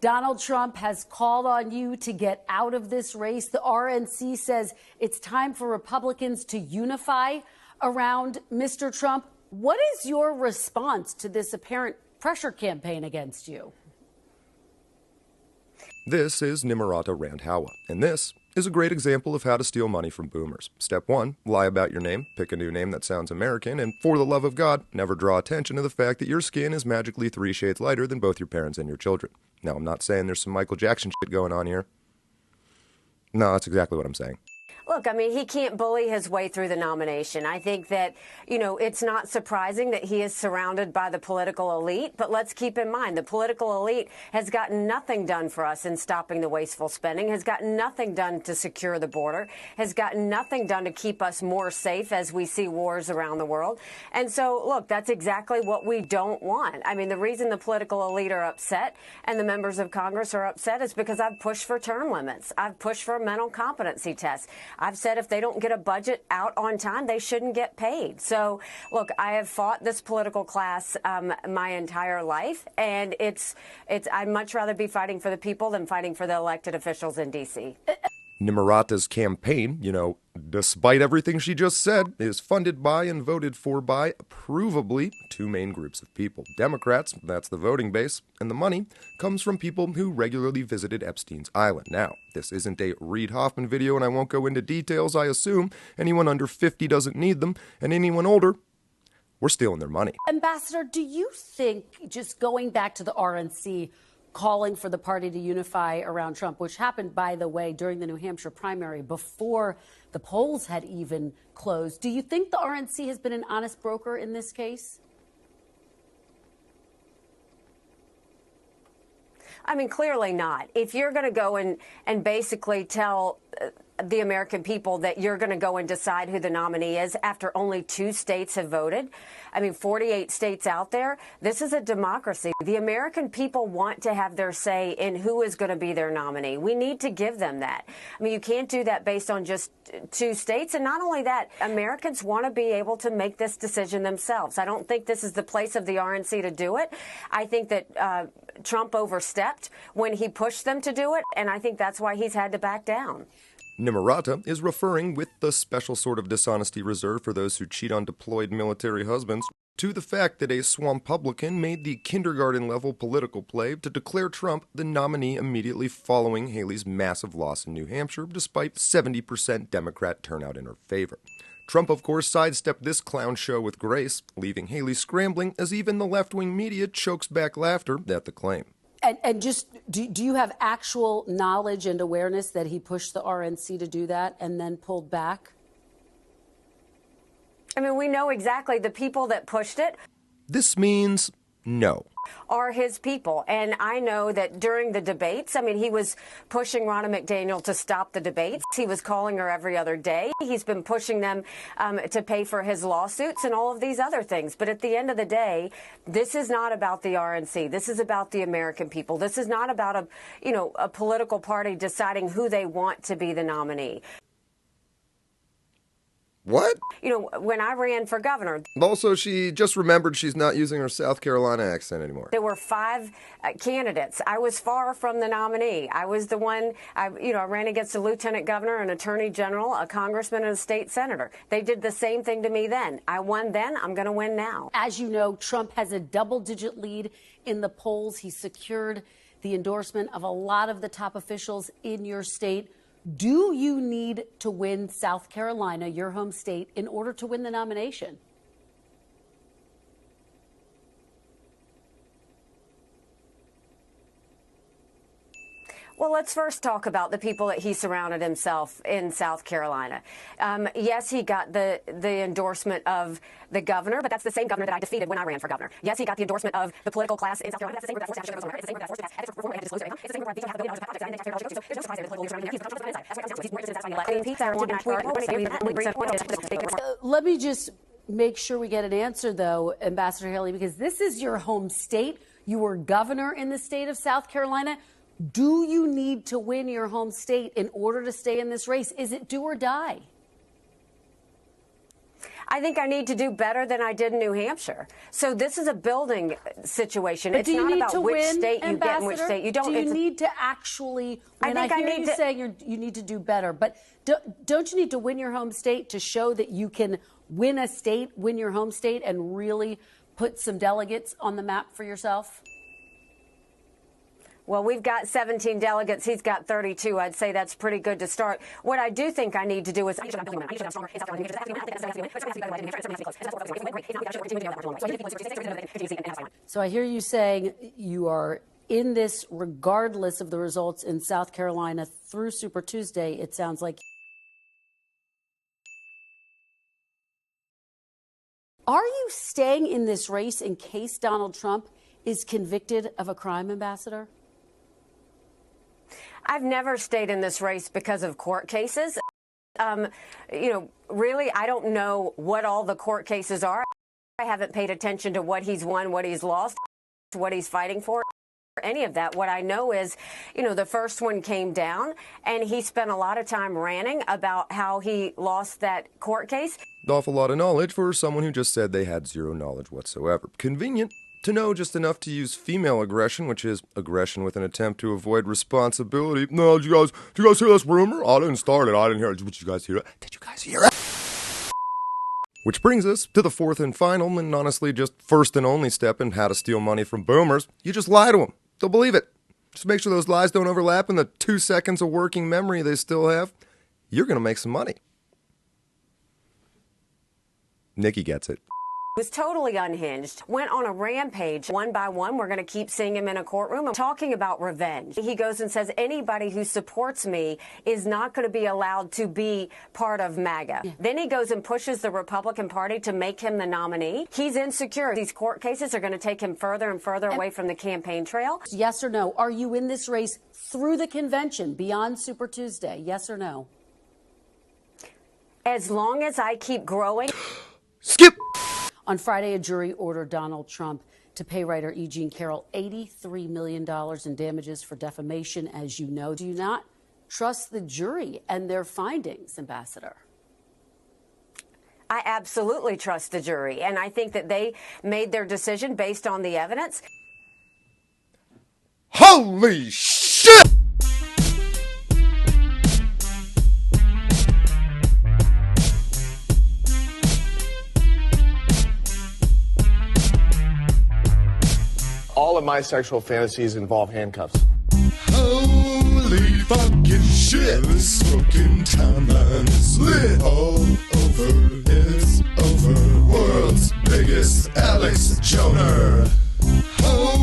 Donald Trump has called on you to get out of this race. The RNC says it's time for Republicans to unify around Mr. Trump. What is your response to this apparent pressure campaign against you? This is Nimarata Randhawa, and this is a great example of how to steal money from boomers. Step 1, lie about your name, pick a new name that sounds American, and for the love of God, never draw attention to the fact that your skin is magically 3 shades lighter than both your parents and your children. Now, I'm not saying there's some Michael Jackson shit going on here. No, that's exactly what I'm saying. Look, I mean, he can't bully his way through the nomination. I think that, it's not surprising that he is surrounded by the political elite. But let's keep in mind, the political elite has gotten nothing done for us in stopping the wasteful spending, has gotten nothing done to secure the border, has gotten nothing done to keep us more safe as we see wars around the world. And so, look, that's exactly what we don't want. I mean, the reason the political elite are upset and the members of Congress are upset is because I've pushed for term limits. I've pushed for mental competency tests. I've said if they don't get a budget out on time, they shouldn't get paid. So, look, I have fought this political class my entire life, and I'd much rather be fighting for the people than fighting for the elected officials in D.C. Nimarata's campaign, despite everything she just said, is funded by and voted for by, provably, 2 main groups of people. Democrats, that's the voting base, and the money comes from people who regularly visited Epstein's Island. Now, this isn't a Reid Hoffman video, and I won't go into details. I assume anyone under 50 doesn't need them, and anyone older, we're stealing their money. Ambassador, do you think, just going back to the RNC, calling for the party to unify around Trump, which happened, by the way, during the New Hampshire primary before the polls had even closed. Do you think the RNC has been an honest broker in this case? I mean, clearly not. If you're going to go and basically tell the American people that you're going to go and decide who the nominee is after only 2 states have voted, 48 states out there, this is a democracy. The American people want to have their say in who is going to be their nominee. We need to give them that. You can't do that based on just 2 states. And not only that, Americans want to be able to make this decision themselves. I don't think this is the place of the RNC to do it. I think that Trump overstepped when he pushed them to do it, and I think that's why he's had to back down. Nimarata is referring, with the special sort of dishonesty reserved for those who cheat on deployed military husbands, to the fact that a Swampublican made the kindergarten-level political play to declare Trump the nominee immediately following Haley's massive loss in New Hampshire, despite 70% Democrat turnout in her favor. Trump, of course, sidestepped this clown show with grace, leaving Haley scrambling as even the left-wing media chokes back laughter at the claim. And just, do you have actual knowledge and awareness that he pushed the RNC to do that and then pulled back? We know exactly the people that pushed it. This means no. Are his people. And I know that during the debates, he was pushing Ronna McDaniel to stop the debates. He was calling her every other day. He's been pushing them to pay for his lawsuits and all of these other things. But at the end of the day, this is not about the RNC. This is about the American people. This is not about a political party deciding who they want to be the nominee. What? When I ran for governor. Also, she just remembered she's not using her South Carolina accent anymore. There were 5 candidates. I was far from the nominee. I was the one, I ran against a lieutenant governor, an attorney general, a congressman, and a state senator. They did the same thing to me then. I won then. I'm going to win now. As you know, Trump has a double-digit lead in the polls. He secured the endorsement of a lot of the top officials in your state. Do you need to win South Carolina, your home state, in order to win the nomination? Well, let's first talk about the people that he surrounded himself in South Carolina. Yes, he got the endorsement of the governor, but that's the same governor that I defeated when I ran for governor. Yes, he got the endorsement of the political class in South Carolina. That's the same group that forced It's the same group that forced It's the same group that disclosed it. It's the same group that $1 billion projects. And there's no surprise there. The political surrounding him. He's the inside. Let me just make sure we get an answer, though, Ambassador Haley, because this is your home state. You were governor in the state of South Carolina. Do you need to win your home state in order to stay in this race? Is it do or die? I think I need to do better than I did in New Hampshire. So this is a building situation. But it's do you not need about to which win, state you get and which state you don't. Do you need to actually win? I hear you saying you need to do better, but don't you need to win your home state to show that you can win a state, win your home state, and really put some delegates on the map for yourself? Well, we've got 17 delegates. He's got 32. I'd say that's pretty good to start. What I do think I need to do is So I hear you saying you are in this regardless of the results in South Carolina through Super Tuesday. It sounds like. Are you staying in this race in case Donald Trump is convicted of a crime, Ambassador? I've never stayed in this race because of court cases. Really, I don't know what all the court cases are. I haven't paid attention to what he's won, what he's lost, what he's fighting for, any of that. What I know is, the first one came down, and he spent a lot of time ranting about how he lost that court case. An awful lot of knowledge for someone who just said they had zero knowledge whatsoever. Convenient to know just enough to use female aggression, which is aggression with an attempt to avoid responsibility. No, did you guys hear this rumor? I didn't start it. I didn't hear it. Did you guys hear it? Did you guys hear it? Which brings us to the fourth and final, and honestly just first and only step in how to steal money from boomers. You just lie to them. They'll believe it. Just make sure those lies don't overlap in the 2 seconds of working memory they still have. You're going to make some money. Nikki gets it. Was totally unhinged, went on a rampage. One by one, we're going to keep seeing him in a courtroom and talking about revenge. He goes and says, anybody who supports me is not going to be allowed to be part of MAGA. Yeah. Then he goes and pushes the Republican Party to make him the nominee. He's insecure. These court cases are going to take him further and further away from the campaign trail. Yes or no? Are you in this race through the convention beyond Super Tuesday? Yes or no? As long as I keep growing. Skip! On Friday, a jury ordered Donald Trump to pay writer E. Jean Carroll $83 million in damages for defamation, as you know. Do you not trust the jury and their findings, Ambassador? I absolutely trust the jury, and I think that they made their decision based on the evidence. Holy shit! All of my sexual fantasies involve handcuffs. Holy fucking shit! This fucking timeline is lit all over. It's over. World's biggest Alex Joner.